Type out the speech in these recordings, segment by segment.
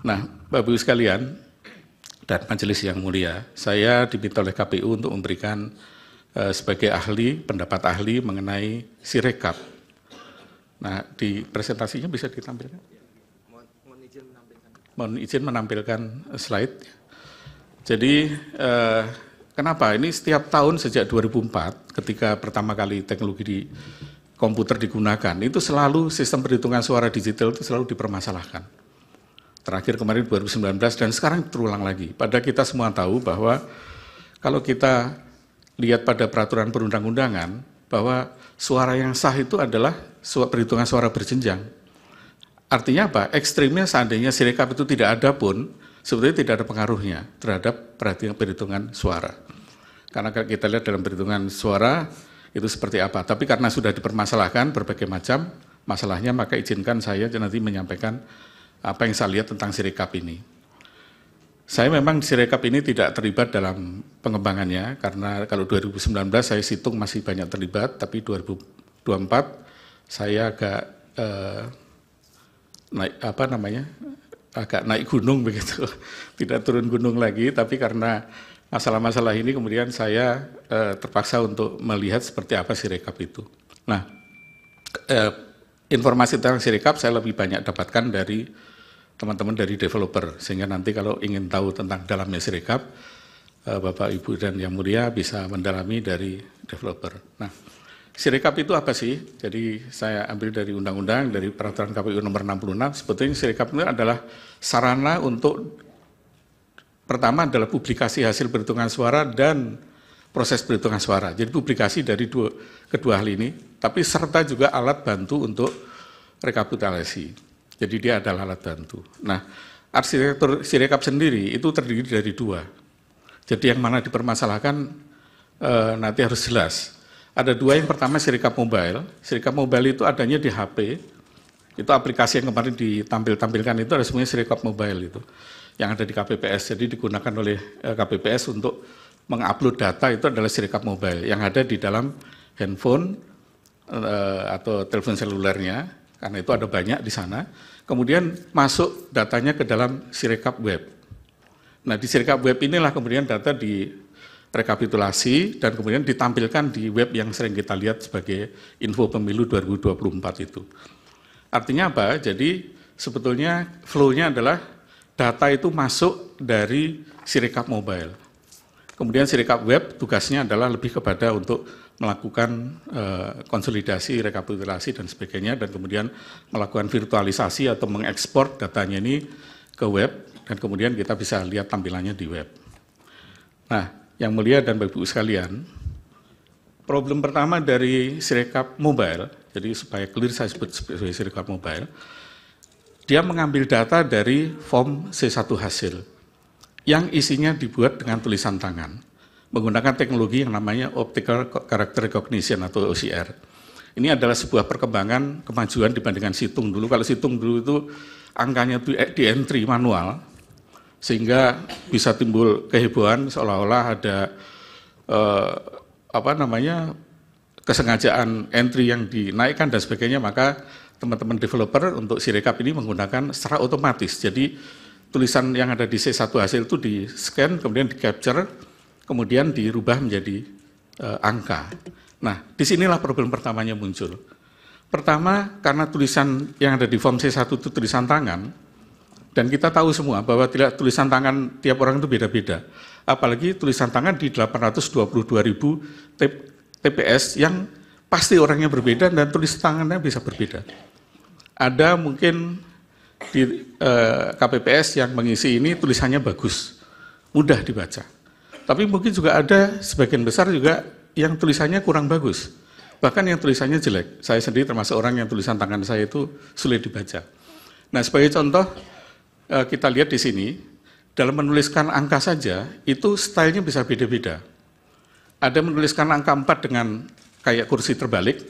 Nah, Bapak Ibu sekalian dan majelis yang mulia, saya diminta oleh KPU untuk memberikan sebagai ahli, pendapat ahli mengenai Sirekap. Nah, di presentasinya bisa ditampilkan? Mohon izin menampilkan slide. Jadi, kenapa? Ini setiap tahun sejak 2004, ketika pertama kali teknologi di komputer digunakan, itu selalu sistem perhitungan suara digital itu selalu dipermasalahkan. Terakhir kemarin 2019 dan sekarang terulang lagi. Padahal kita semua tahu bahwa kalau kita lihat pada peraturan perundang-undangan, bahwa suara yang sah itu adalah perhitungan suara berjenjang. Artinya apa? Ekstrimnya seandainya Sirekap itu tidak ada pun, sebetulnya tidak ada pengaruhnya terhadap perhitungan suara. Karena kita lihat dalam perhitungan suara itu seperti apa. Tapi karena sudah dipermasalahkan berbagai macam masalahnya, maka izinkan saya nanti menyampaikan apa yang saya lihat tentang Sirekap ini. Saya memang Sirekap ini tidak terlibat dalam pengembangannya, karena kalau 2019 saya hitung masih banyak terlibat, tapi 2024 saya agak agak naik gunung begitu, tidak turun gunung lagi, tapi karena masalah-masalah ini kemudian saya terpaksa untuk melihat seperti apa Sirekap itu. Nah, informasi tentang Sirekap saya lebih banyak dapatkan dari teman-teman dari developer, sehingga nanti kalau ingin tahu tentang dalamnya Sirekap, Bapak, Ibu, dan Yang Mulia bisa mendalami dari developer. Nah, Sirekap itu apa sih? Jadi saya ambil dari undang-undang, dari peraturan KPU nomor 66, sebetulnya Sirekap itu adalah sarana untuk, pertama adalah publikasi hasil perhitungan suara dan proses perhitungan suara. Jadi publikasi dari kedua hal ini, tapi serta juga alat bantu untuk rekapitulasi. Jadi dia adalah alat bantu. Nah, arsitektur Sirekap sendiri itu terdiri dari dua. Jadi yang mana dipermasalahkan nanti harus jelas. Ada dua, yang pertama Sirekap Mobile. Sirekap Mobile itu adanya di HP. Itu aplikasi yang kemarin ditampilkan itu ada semuanya Sirekap Mobile itu. Yang ada di KPPS. Jadi digunakan oleh KPPS untuk mengupload data, itu adalah Sirekap Mobile. Yang ada di dalam handphone atau telepon selulernya, karena itu ada banyak di sana. Kemudian masuk datanya ke dalam Sirekap Web. Nah, di Sirekap Web inilah kemudian data rekapitulasi dan kemudian ditampilkan di web yang sering kita lihat sebagai info pemilu 2024 itu. Artinya apa? Jadi sebetulnya flow-nya adalah data itu masuk dari Sirekap Mobile. Kemudian Sirekap Web tugasnya adalah lebih kepada untuk melakukan konsolidasi, rekapitulasi dan sebagainya, dan kemudian melakukan virtualisasi atau mengekspor datanya ini ke web, dan kemudian kita bisa lihat tampilannya di web. Nah, Yang Mulia dan Bapak Ibu sekalian, problem pertama dari Sirekap Mobile, jadi supaya clear saya sebut sebagai Sirekap Mobile, dia mengambil data dari form C1 hasil, yang isinya dibuat dengan tulisan tangan, menggunakan teknologi yang namanya Optical Character Recognition atau OCR. Ini adalah sebuah perkembangan kemajuan dibandingkan situng dulu. Kalau situng dulu itu angkanya di entry manual, sehingga bisa timbul kehebohan seolah-olah ada kesengajaan entry yang dinaikkan dan sebagainya. Maka teman-teman developer untuk Sirekap ini menggunakan secara otomatis. Jadi tulisan yang ada di C1 hasil itu di-scan, kemudian di-capture, kemudian dirubah menjadi angka. Nah, disinilah problem pertamanya muncul. Pertama, karena tulisan yang ada di form C1 itu tulisan tangan, dan kita tahu semua bahwa tulisan tangan tiap orang itu beda-beda. Apalagi tulisan tangan di 822.000 TPS yang pasti orangnya berbeda dan tulisan tangannya bisa berbeda. Ada mungkin di KPPS yang mengisi ini tulisannya bagus, mudah dibaca. Tapi mungkin juga ada sebagian besar juga yang tulisannya kurang bagus. Bahkan yang tulisannya jelek. Saya sendiri termasuk orang yang tulisan tangan saya itu sulit dibaca. Nah, sebagai contoh, kita lihat di sini, dalam menuliskan angka saja, itu stylenya bisa beda-beda. Ada menuliskan angka 4 dengan kayak kursi terbalik,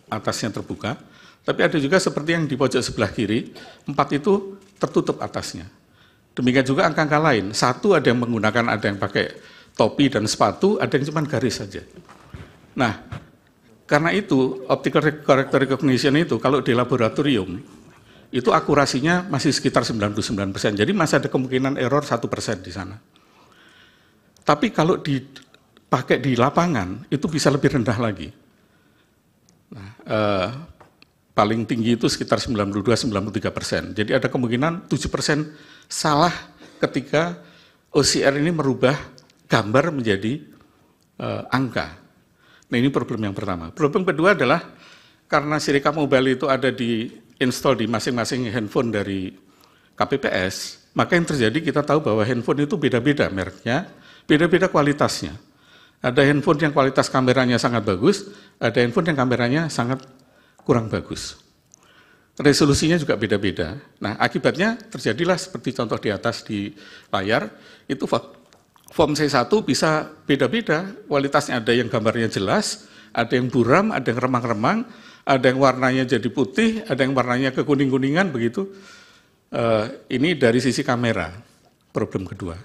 atasnya terbuka, tapi ada juga seperti yang di pojok sebelah kiri, 4 itu tertutup atasnya. Demikian juga angka-angka lain, 1 ada yang menggunakan, ada yang pakai topi dan sepatu, ada yang cuma garis saja. Nah, karena itu, optical character recognition itu, kalau di laboratorium, itu akurasinya masih sekitar 99%. Jadi masih ada kemungkinan error 1% di sana. Tapi kalau dipakai di lapangan, itu bisa lebih rendah lagi. Nah, paling tinggi itu sekitar 92-93%. Jadi ada kemungkinan 7% salah ketika OCR ini merubah gambar menjadi angka. Nah, ini problem yang pertama. Problem kedua adalah karena Sirekap Mobile itu ada di install di masing-masing handphone dari KPPS, maka yang terjadi kita tahu bahwa handphone itu beda-beda mereknya, beda-beda kualitasnya. Ada handphone yang kualitas kameranya sangat bagus, ada handphone yang kameranya sangat kurang bagus. Resolusinya juga beda-beda. Nah, akibatnya terjadilah seperti contoh di atas di layar, itu form C1 bisa beda-beda, kualitasnya ada yang gambarnya jelas, ada yang buram, ada yang remang-remang, ada yang warnanya jadi putih, ada yang warnanya kekuning-kuningan, begitu. Ini dari sisi kamera, problem kedua.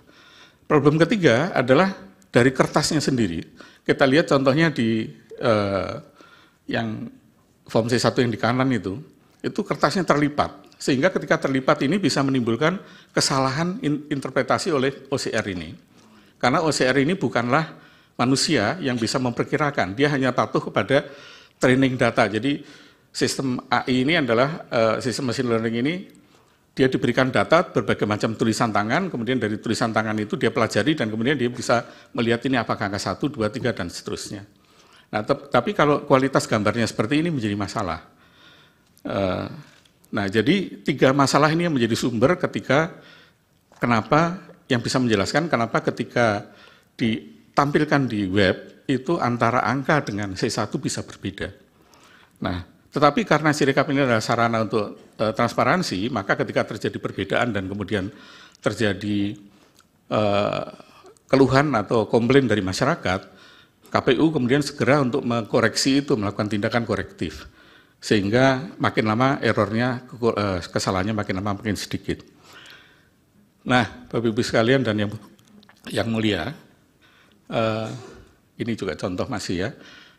Problem ketiga adalah dari kertasnya sendiri. Kita lihat contohnya di yang form C1 yang di kanan itu kertasnya terlipat. Sehingga ketika terlipat ini bisa menimbulkan kesalahan interpretasi oleh OCR ini. Karena OCR ini bukanlah manusia yang bisa memperkirakan, dia hanya patuh kepada training data. Jadi sistem AI ini adalah sistem machine learning ini, dia diberikan data berbagai macam tulisan tangan, kemudian dari tulisan tangan itu dia pelajari dan kemudian dia bisa melihat ini apakah angka 1, 2, 3, dan seterusnya. Nah, tapi kalau kualitas gambarnya seperti ini menjadi masalah. Nah, jadi 3 masalah ini yang menjadi sumber ketika kenapa yang bisa menjelaskan kenapa ketika ditampilkan di web itu antara angka dengan C1 bisa berbeda. Nah, tetapi karena Sirekap ini adalah sarana untuk transparansi, maka ketika terjadi perbedaan dan kemudian terjadi keluhan atau komplain dari masyarakat, KPU kemudian segera untuk mengkoreksi itu, melakukan tindakan korektif. Sehingga makin lama errornya, kesalahannya makin lama makin sedikit. Nah, Bapak Ibu sekalian dan yang mulia, ini juga contoh masih ya.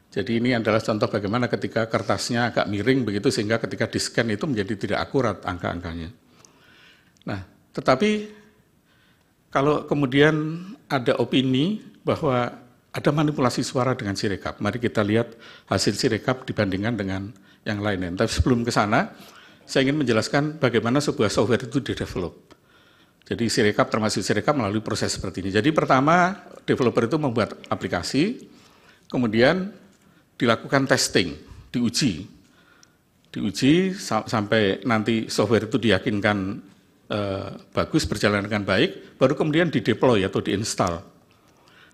Jadi ini adalah contoh bagaimana ketika kertasnya agak miring begitu sehingga ketika di-scan itu menjadi tidak akurat angka-angkanya. Nah, tetapi kalau kemudian ada opini bahwa ada manipulasi suara dengan Sirekap, mari kita lihat hasil Sirekap dibandingkan dengan yang lainnya. Tapi sebelum ke sana, saya ingin menjelaskan bagaimana sebuah software itu di-develop. Jadi Sirekap termasuk Sirekap melalui proses seperti ini. Jadi pertama, developer itu membuat aplikasi, kemudian dilakukan testing, diuji sampai nanti software itu diyakinkan bagus, berjalan dengan baik, baru kemudian dideploy atau diinstal.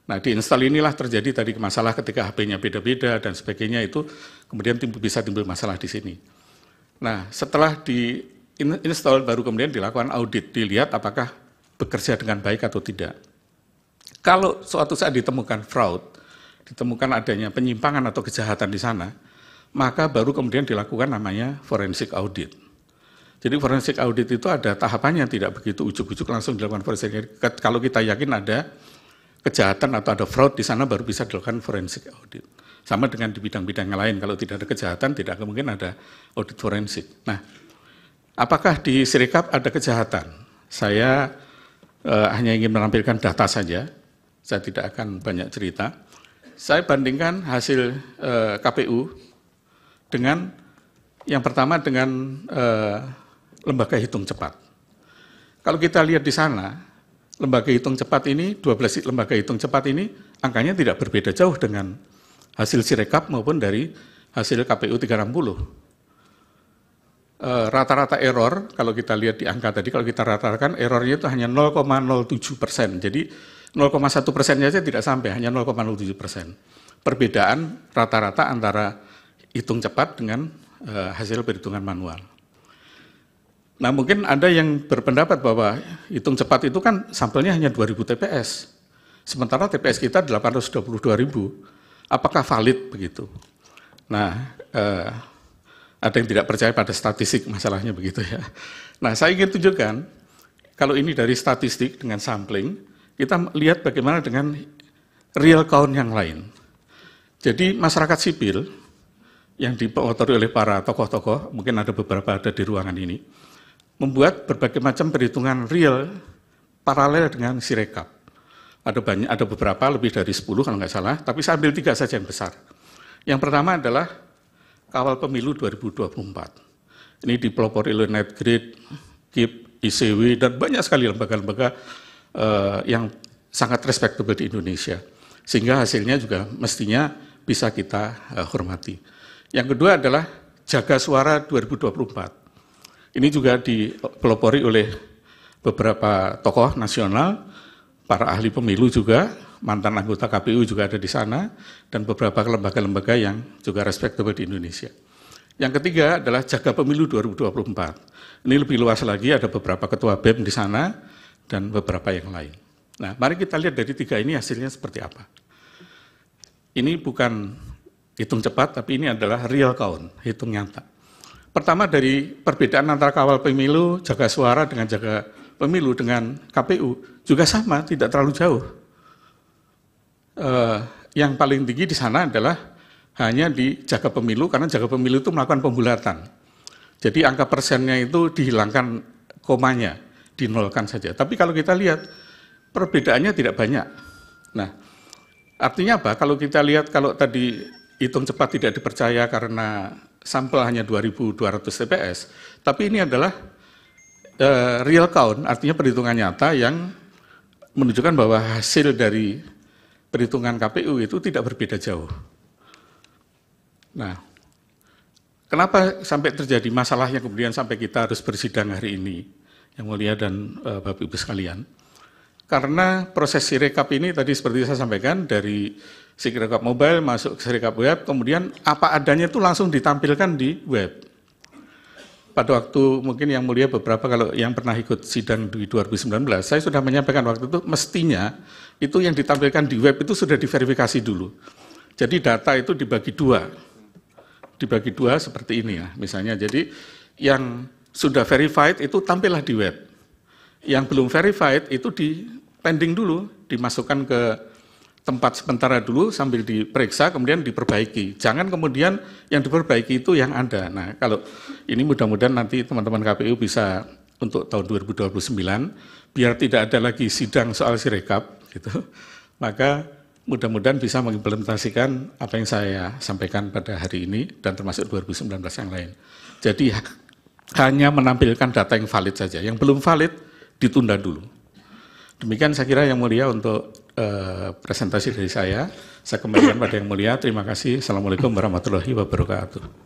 Nah, diinstal inilah terjadi tadi masalah ketika HP-nya beda-beda dan sebagainya, itu kemudian bisa timbul masalah di sini. Nah, setelah diinstal baru kemudian dilakukan audit, dilihat apakah bekerja dengan baik atau tidak. Kalau suatu saat ditemukan fraud, ditemukan adanya penyimpangan atau kejahatan di sana, maka baru kemudian dilakukan namanya forensic audit. Jadi forensic audit itu ada tahapannya, tidak begitu ujuk-ujuk langsung dilakukan forensic audit. Kalau kita yakin ada kejahatan atau ada fraud di sana, baru bisa dilakukan forensic audit. Sama dengan di bidang-bidang yang lain, kalau tidak ada kejahatan, tidak mungkin ada audit forensik. Nah, apakah di Sirekap ada kejahatan? Saya hanya ingin menampilkan data saja, saya tidak akan banyak cerita. Saya bandingkan hasil KPU dengan yang pertama dengan lembaga hitung cepat. Kalau kita lihat di sana, lembaga hitung cepat ini, 12 lembaga hitung cepat ini, angkanya tidak berbeda jauh dengan hasil Sirekap maupun dari hasil KPU 360. Rata-rata error, kalau kita lihat di angka tadi, kalau kita ratakan errornya itu hanya 0,07%. Jadi 0,1% saja tidak sampai, hanya 0,07%. Perbedaan rata-rata antara hitung cepat dengan hasil perhitungan manual. Nah, mungkin ada yang berpendapat bahwa hitung cepat itu kan sampelnya hanya 2.000 TPS. Sementara TPS kita 822.000. Apakah valid begitu? Nah, ada yang tidak percaya pada statistik, masalahnya begitu ya. Nah, saya ingin tunjukkan, kalau ini dari statistik dengan sampling, kita lihat bagaimana dengan real count yang lain. Jadi masyarakat sipil yang dipotori oleh para tokoh-tokoh, mungkin ada beberapa ada di ruangan ini, membuat berbagai macam perhitungan real paralel dengan Sirekap. Ada beberapa, lebih dari 10 kalau nggak salah, tapi saya ambil 3 saja yang besar. Yang pertama adalah kawal pemilu 2024. Ini dipelopori oleh Netgrid, KIP, ICW, dan banyak sekali lembaga-lembaga yang sangat respectable di Indonesia. Sehingga hasilnya juga mestinya bisa kita hormati. Yang kedua adalah Jaga Suara 2024. Ini juga dipelopori oleh beberapa tokoh nasional, para ahli pemilu juga, mantan anggota KPU juga ada di sana, dan beberapa lembaga-lembaga yang juga respectable di Indonesia. Yang ketiga adalah Jaga Pemilu 2024. Ini lebih luas lagi, ada beberapa ketua BEM di sana, dan beberapa yang lain. Nah, mari kita lihat dari 3 ini hasilnya seperti apa. Ini bukan hitung cepat, tapi ini adalah real count, hitung nyata. Pertama dari perbedaan antara kawal pemilu, Jaga Suara dengan Jaga Pemilu dengan KPU juga sama, tidak terlalu jauh. Yang paling tinggi di sana adalah hanya di Jaga Pemilu, karena Jaga Pemilu itu melakukan pembulatan. Jadi angka persennya itu dihilangkan komanya, dinolkan saja. Tapi kalau kita lihat, perbedaannya tidak banyak. Nah, artinya apa? Kalau kita lihat, kalau tadi hitung cepat tidak dipercaya karena sampel hanya 2.200 TPS, tapi ini adalah real count, artinya perhitungan nyata yang menunjukkan bahwa hasil dari perhitungan KPU itu tidak berbeda jauh. Nah, kenapa sampai terjadi masalahnya kemudian sampai kita harus bersidang hari ini, Yang Mulia dan Bapak Ibu sekalian? Karena proses Sirekap ini tadi seperti saya sampaikan, dari Sirekap mobile masuk ke Sirekap web, kemudian apa adanya itu langsung ditampilkan di web. Pada waktu mungkin Yang Mulia beberapa kalau yang pernah ikut sidang di 2019, saya sudah menyampaikan waktu itu mestinya itu yang ditampilkan di web itu sudah diverifikasi dulu. Jadi data itu dibagi dua seperti ini ya misalnya. Jadi yang sudah verified itu tampillah di web. Yang belum verified itu di pending dulu, dimasukkan ke tempat sementara dulu sambil diperiksa, kemudian diperbaiki. Jangan kemudian yang diperbaiki itu yang ada. Nah, kalau ini mudah-mudahan nanti teman-teman KPU bisa untuk tahun 2029, biar tidak ada lagi sidang soal Sirekap, gitu. Maka mudah-mudahan bisa mengimplementasikan apa yang saya sampaikan pada hari ini dan termasuk 2019 yang lain. Jadi hanya menampilkan data yang valid saja. Yang belum valid ditunda dulu. Demikian saya kira Yang Mulia untuk presentasi dari saya. Saya kembalikan pada Yang Mulia. Terima kasih. Assalamualaikum warahmatullahi wabarakatuh.